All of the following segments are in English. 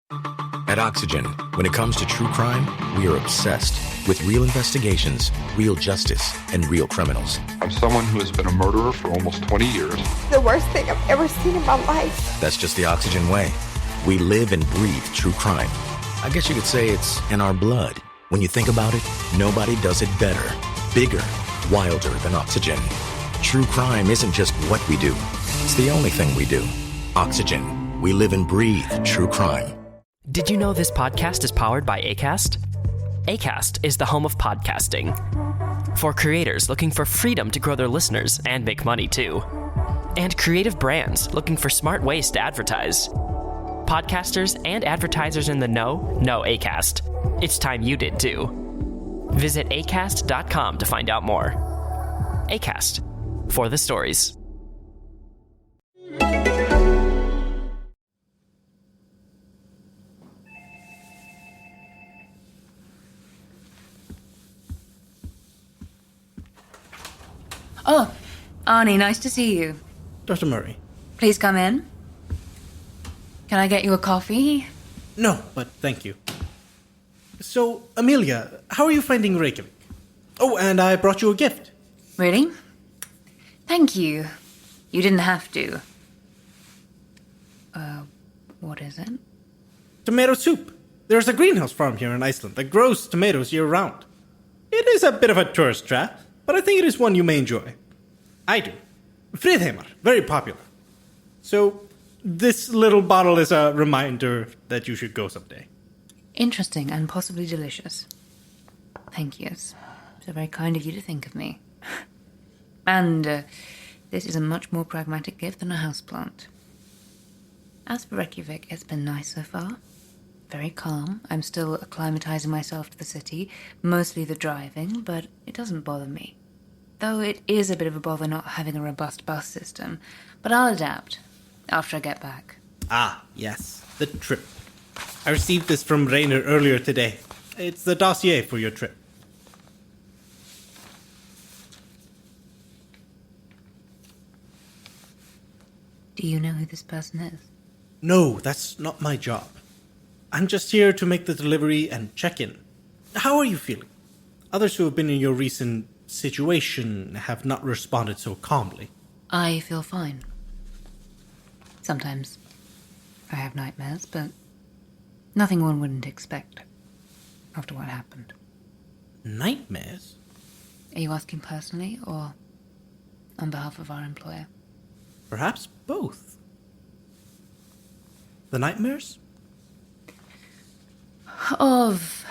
At Oxygen, when it comes to true crime, we are obsessed with real investigations, real justice, and real criminals. I'm someone who has been a murderer for almost 20 years. The worst thing I've ever seen in my life. That's just the Oxygen way. We live and breathe true crime. I guess you could say it's in our blood. When you think about it, nobody does it better, bigger, wilder than Oxygen. True crime isn't just what we do. It's the only thing we do. Oxygen. We live and breathe true crime. Did you know this podcast is powered by Acast? Acast is the home of podcasting. For creators looking for freedom to grow their listeners and make money too. And creative brands looking for smart ways to advertise. Podcasters and advertisers in the know Acast. It's time you did too. Visit acast.com to find out more. Acast. For the stories. Oh, Arnie, nice to see you. Dr. Murray. Please come in. Can I get you a coffee? No, but thank you. So, Amelia, how are you finding Reykjavik? Oh, and I brought you a gift. Really? Thank you. You didn't have to. What is it? Tomato soup. There's a greenhouse farm here in Iceland that grows tomatoes year-round. It is a bit of a tourist trap, but I think it is one you may enjoy. I do. Friðheimar, very popular. So, this little bottle is a reminder that you should go someday. Interesting and possibly delicious. Thank you. It's so very kind of you to think of me. And this is a much more pragmatic gift than a houseplant. As for Reykjavik, it's been nice so far. Very calm. I'm still acclimatizing myself to the city, mostly the driving, but it doesn't bother me. Though it is a bit of a bother not having a robust bus system, but I'll adapt after I get back. Ah, yes, the trip. I received this from Rainer earlier today. It's the dossier for your trip. Do you know who this person is? No, that's not my job. I'm just here to make the delivery and check in. How are you feeling? Others who have been in your recent situation have not responded so calmly. I feel fine. Sometimes I have nightmares, but nothing one wouldn't expect after what happened. Nightmares? Are you asking personally or on behalf of our employer? Perhaps both. The nightmares? Of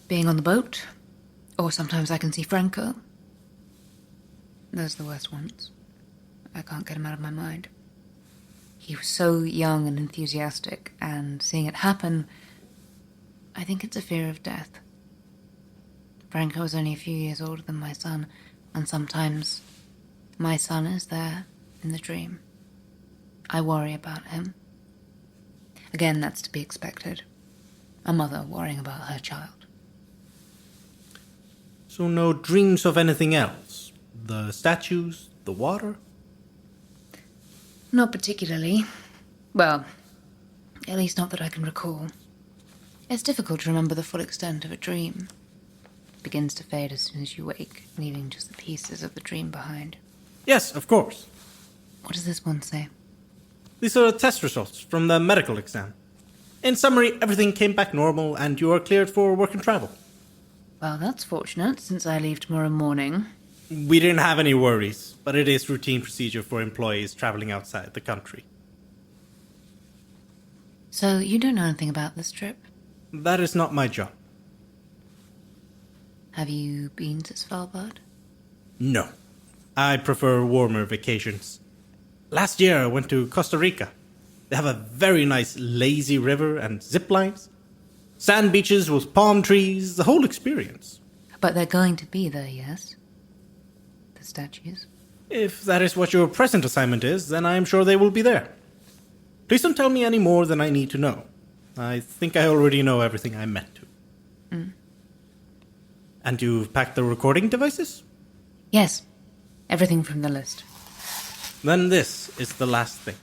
being on the boat, or sometimes I can see Franco. Those are the worst ones. I can't get him out of my mind. He was so young and enthusiastic, and seeing it happen, I think it's a fear of death. Franco was only a few years older than my son, and sometimes my son is there in the dream. I worry about him. Again, that's to be expected. A mother worrying about her child. So no dreams of anything else? The statues, the water? Not particularly. Well, at least not that I can recall. It's difficult to remember the full extent of a dream. It begins to fade as soon as you wake, leaving just the pieces of the dream behind. Yes, of course. What does this one say? These are test results from the medical exam. In summary, everything came back normal and you are cleared for work and travel. Well, that's fortunate, since I leave tomorrow morning. We didn't have any worries, but it is routine procedure for employees traveling outside the country. So you don't know anything about this trip? That is not my job. Have you been to Svalbard? No. I prefer warmer vacations. Last year I went to Costa Rica. They have a very nice lazy river and zip lines. Sand beaches with palm trees, the whole experience. But they're going to be there, yes? The statues? If that is what your present assignment is, then I am sure they will be there. Please don't tell me any more than I need to know. I think I already know everything I meant to. And you've packed the recording devices? Yes. Everything from the list. Then this is the last thing.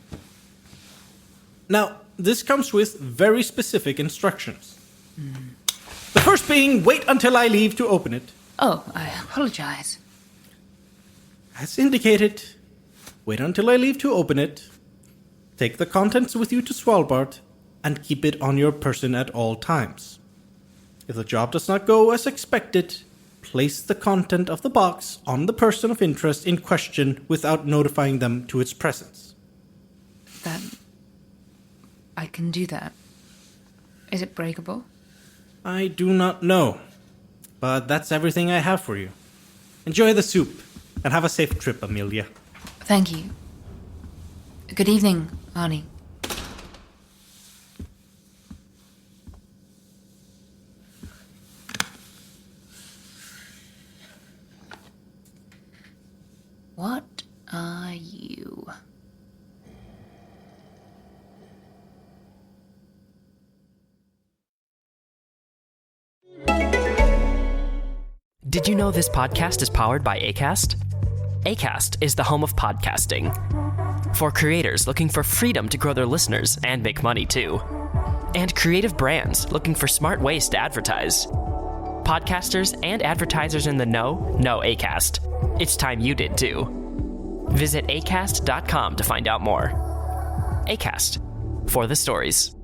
Now, this comes with very specific instructions. The first being, wait until I leave to open it. Oh, I apologize. As indicated, wait until I leave to open it. Take the contents with you to Svalbard and keep it on your person at all times. If the job does not go as expected, place the content of the box on the person of interest in question without notifying them to its presence. I can do that. Is it breakable? I do not know, but that's everything I have for you. Enjoy the soup, and have a safe trip, Amelia. Thank you. Good evening, Arnie. What are you? Did you know this podcast is powered by Acast? Acast is the home of podcasting. For creators looking for freedom to grow their listeners and make money too. And creative brands looking for smart ways to advertise. Podcasters and advertisers in the know Acast. It's time you did too. Visit acast.com to find out more. Acast, for the stories.